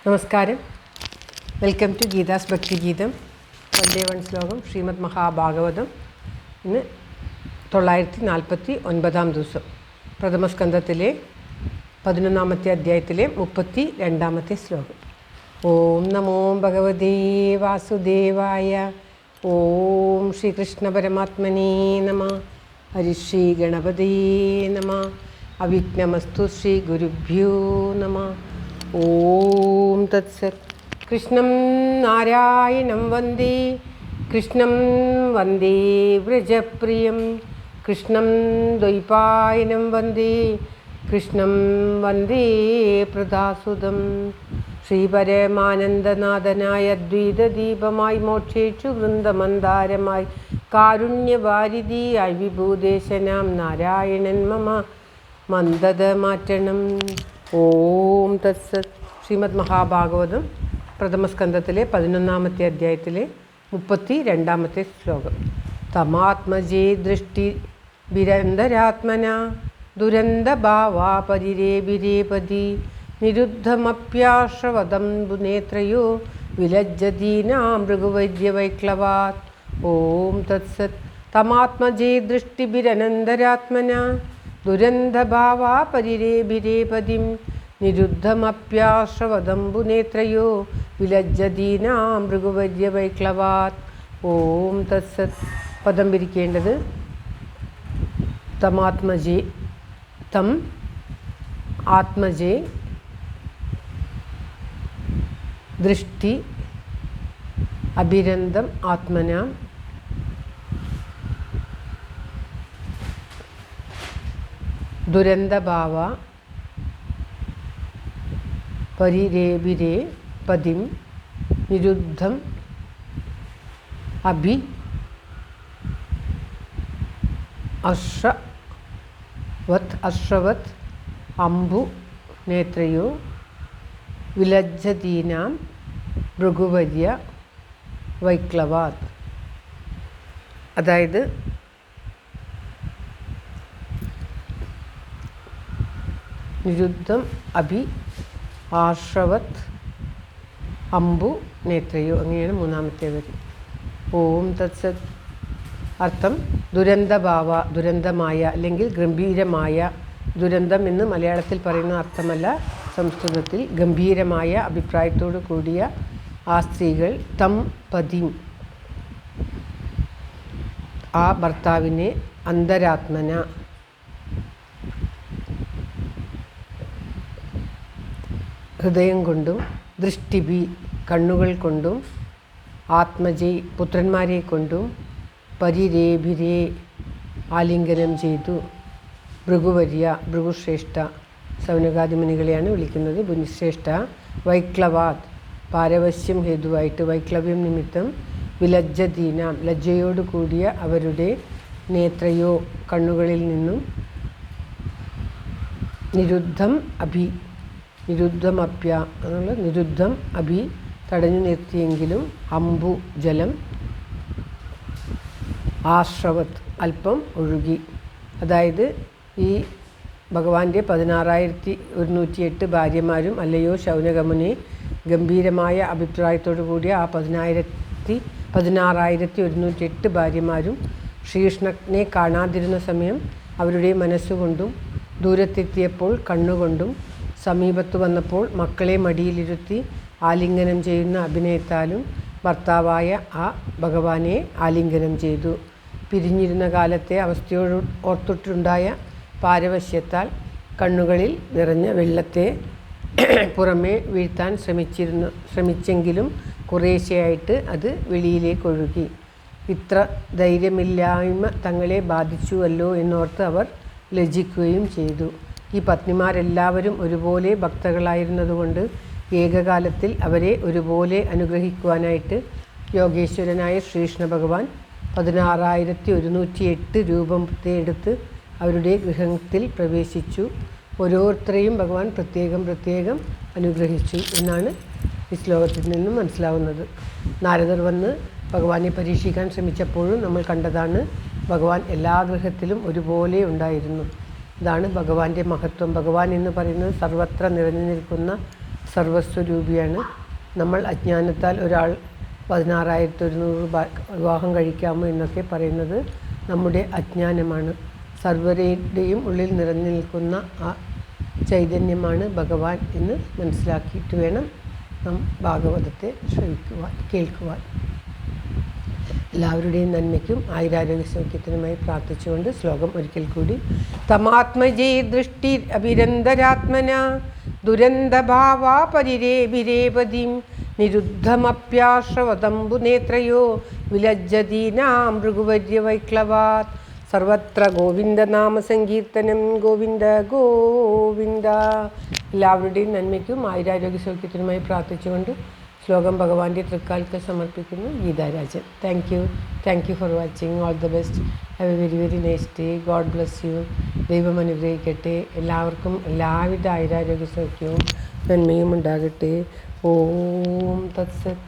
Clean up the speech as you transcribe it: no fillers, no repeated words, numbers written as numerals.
നമസ്കാരം. Welcome to Geetha's Bhaktigeetham. വന്ദേ one ശ്ലോകം ശ്രീമദ് മഹാഭാഗവതം. ഇന്ന് 949 ദിവസം. പ്രഥമസ്കന്ധത്തിലെ 11-ാമത്തെ അധ്യായത്തിലെ 32-ാമത്തെ ശ്ലോകം. ഓം നമോ ഭഗവതേ വാസുദേവായ. ഓം ശ്രീകൃഷ്ണ പരമാത്മനേ നമഃ. ഹരിശ്രീ ഗണപതേ നമഃ. അവിഘ്നമസ്തു ശ്രീ ഗുരുഭ്യോ നമഃ. ഓം തത്സത്. കൃഷ്ണം നാരായണം വന്ദേ, കൃഷ്ണം വന്ദേ വ്രജപ്രിയം, കൃഷ്ണം ദ്വൈപായനം വന്ദേ, കൃഷ്ണം വന്ദേ പ്രദാസുതം. ശ്രീപരമാനന്ദനാഥനായ ദ്വൈതദീപമായി, മോക്ഷേഷു വൃന്ദമന്ദാരമായി, കാരുണ്യവാരിധിയായി വിഭൂദേശനാം നാരായണൻ മമ മന്ദത മാറ്റണം. ഓം തത്സത്. ശ്രീമദ് മഹാഭാഗവതം പ്രഥമസ്കന്ധത്തിലെ 11-ാമത്തെ അധ്യായത്തിലെ 32-ാമത്തെ ശ്ലോകം. തമാത്മജേ ദൃഷ്ടി ബിരന്തരാത്മന ദുരന്തഭാവാ പരിരേഭിരേപതി നിരുദ്ധമപ്യാശ്രവദം നേത്രയോ വിലജ്ജതീനാം ഭൃഗുവൈദ്യവൈക്ലവാത്. ഓം തത്സത്. തമാത്മജേ ദൃഷ്ടിബിരനന്തരാത്മന ദുരന്തഭാവാ പരിരേഭിരേപതിം നിരുദ്ധമപ്യാശ്രവദംബുനേത്രയോ വിലജ്ജതീനാം ഭൃഗുവൈദ്യവൈക്ലവാത്. ഓം തത്സത്. പദം പിരിക്കേണ്ടത് തമാത്മജേ, തം ആത്മജേ, ദൃഷ്ടി അഭിരന്തം ആത്മന, ദുരന്തഭാവ പരിരേഭിരേ പതിം നിരുദ്ധം അഭി അശ്രവത് അംബു നേത്രയോ വിലജ്ജതീനാം ഭൃഗുവര്യ വൈക്ലവാത്. അതായത് നിരുദ്ധം അഭി ആശ്രവത് അംബു നേത്രയോ, അങ്ങനെയാണ് മൂന്നാമത്തെ വരി. ഓം തത്സത്. അർത്ഥം ദുരന്തഭാവ, ദുരന്തമായ അല്ലെങ്കിൽ ഗംഭീരമായ. ദുരന്തം എന്ന് മലയാളത്തിൽ പറയുന്ന അർത്ഥമല്ല, സംസ്കൃതത്തിൽ ഗംഭീരമായ അഭിപ്രായത്തോടു കൂടിയ ആ സ്ത്രീകൾ തം പതിം, ആ ഭർത്താവിനെ, അന്തരാത്മന ഹൃദയം കൊണ്ടും, ദൃഷ്ടിബി കണ്ണുകൾ കൊണ്ടും, ആത്മജെ പുത്രന്മാരെ കൊണ്ടും, പരിരേഭിരേ ആലിംഗനം ചെയ്തു, ഭൃഗുവര്യ ഭൃഗുശ്രേഷ്ഠ, സൗനകാദിമുനികളെയാണ് വിളിക്കുന്നത് മുനിശ്രേഷ്ഠ, വൈക്ലവാത് പാരവശ്യം ഹേതുവായിട്ട്, വൈക്ലവ്യം നിമിത്തം, വിലജ്ജതീനാം ലജ്ജയോടു കൂടിയ അവരുടെ, നേത്രയോ കണ്ണുകളിൽ നിന്നും, നിരുദ്ധം അഭി നിരുദ്ധമപ്യ എന്നുള്ള നിരുദ്ധം അഭി തടഞ്ഞു നിർത്തിയെങ്കിലും, അംബു ജലം, ആശ്രവത് അല്പം ഒഴുകി. അതായത് ഈ ഭഗവാന്റെ 16,108 ഭാര്യമാരും അല്ലയോ ശൗനകമുനെ, ഗംഭീരമായ അഭിപ്രായത്തോടു കൂടിയ ആ 16,108 ഭാര്യമാരും ശ്രീകൃഷ്ണനെ കാണാതിരുന്ന സമയം അവരുടെ മനസ്സുകൊണ്ടും, ദൂരത്തെത്തിയപ്പോൾ കണ്ണുകൊണ്ടും, സമീപത്ത് വന്നപ്പോൾ മക്കളെ മടിയിലിരുത്തി ആലിംഗനം ചെയ്യുന്ന അഭിനയത്താലും ഭർത്താവായ ആ ഭഗവാനെ ആലിംഗനം ചെയ്തു. പിരിഞ്ഞിരുന്ന കാലത്തെ അവസ്ഥയോട് ഓർത്തിട്ടുണ്ടായ പാരവശ്യത്താൽ കണ്ണുകളിൽ നിറഞ്ഞ വെള്ളത്തെ പുറമേ വീഴ്ത്താൻ ശ്രമിച്ചെങ്കിലും കുറേശ്ശെയായിട്ട് അത് വെളിയിലേക്ക് ഒഴുകി. ഇത്ര ധൈര്യമില്ലായ്മ തങ്ങളെ ബാധിച്ചുവല്ലോ എന്നോർത്ത് അവർ ലജ്ജിക്കുകയും ചെയ്തു. ഈ പത്നിമാരെല്ലാവരും ഒരുപോലെ ഭക്തകളായിരുന്നതുകൊണ്ട് ഏകകാലത്തിൽ അവരെ ഒരുപോലെ അനുഗ്രഹിക്കുവാനായിട്ട് യോഗേശ്വരനായ ശ്രീകൃഷ്ണ ഭഗവാൻ 16,108 രൂപത്തെ എടുത്ത് അവരുടെ ഗൃഹത്തിൽ പ്രവേശിച്ചു. ഓരോരുത്തരെയും ഭഗവാൻ പ്രത്യേകം പ്രത്യേകം അനുഗ്രഹിച്ചു എന്നാണ് ഈ ശ്ലോകത്തിൽ നിന്നും മനസ്സിലാവുന്നത്. നാരദർ വന്ന് ഭഗവാനെ പരീക്ഷിക്കാൻ ശ്രമിച്ചപ്പോഴും നമ്മൾ കണ്ടതാണ്, ഭഗവാൻ എല്ലാ ഗൃഹത്തിലും ഒരുപോലെ ഉണ്ടായിരുന്നു. ഇതാണ് ഭഗവാന്റെ മഹത്വം. ഭഗവാൻ എന്ന് പറയുന്നത് സർവത്ര നിറഞ്ഞു നിൽക്കുന്ന സർവസ്വരൂപിയാണ്. നമ്മൾ അജ്ഞാനത്താൽ ഒരാൾ 16,100 വിവാഹം കഴിക്കാമോ എന്നൊക്കെ പറയുന്നത് നമ്മുടെ അജ്ഞാനമാണ്. സർവരുടെയും ഉള്ളിൽ നിറഞ്ഞു നിൽക്കുന്ന ആ ചൈതന്യമാണ് ഭഗവാൻ എന്ന് മനസ്സിലാക്കിയിട്ട് വേണം നാം ഭാഗവതത്തെ കേൾക്കുവാൻ. എല്ലാവരുടെയും നന്മയ്ക്കും ആയുരാരോഗ്യ സൗഖ്യത്തിനുമായി പ്രാർത്ഥിച്ചുകൊണ്ട് ശ്ലോകം ഒരിക്കൽ കൂടി. തമാത്മജേ ദൃഷ്ടി അഭിരന്തരാത്മന ദുരന്തഭാവാ പരിരേഭിരേപതിം നിരുദ്ധമപ്യാശ്രവതംബുനേത്രയോ വിലജ്ജതീനാം ഭൃഗുവര്യവൈക്ലവാത്. സർവത്ര ഗോവിന്ദനാമസങ്കീർത്തനം. ഗോവിന്ദ ഗോവിന്ദ. എല്ലാവരുടെയും നന്മയ്ക്കും ആയുരാരോഗ്യ സൗഖ്യത്തിനുമായി പ്രാർത്ഥിച്ചുകൊണ്ട് ശ്ലോകം ഭഗവാന്റെ തൃക്കാൽക്ക് സമർപ്പിക്കുന്നു. Geetha Rajan. Thank you for watching. All the best. Have A very very nice day. God bless you. ദൈവം അനുഗ്രഹിക്കട്ടെ. എല്ലാവർക്കും എല്ലാവിധ ആയുരാരോഗ്യ സൗഖ്യവും നന്മയും ഉണ്ടാകട്ടെ. ഓം തത്സത്.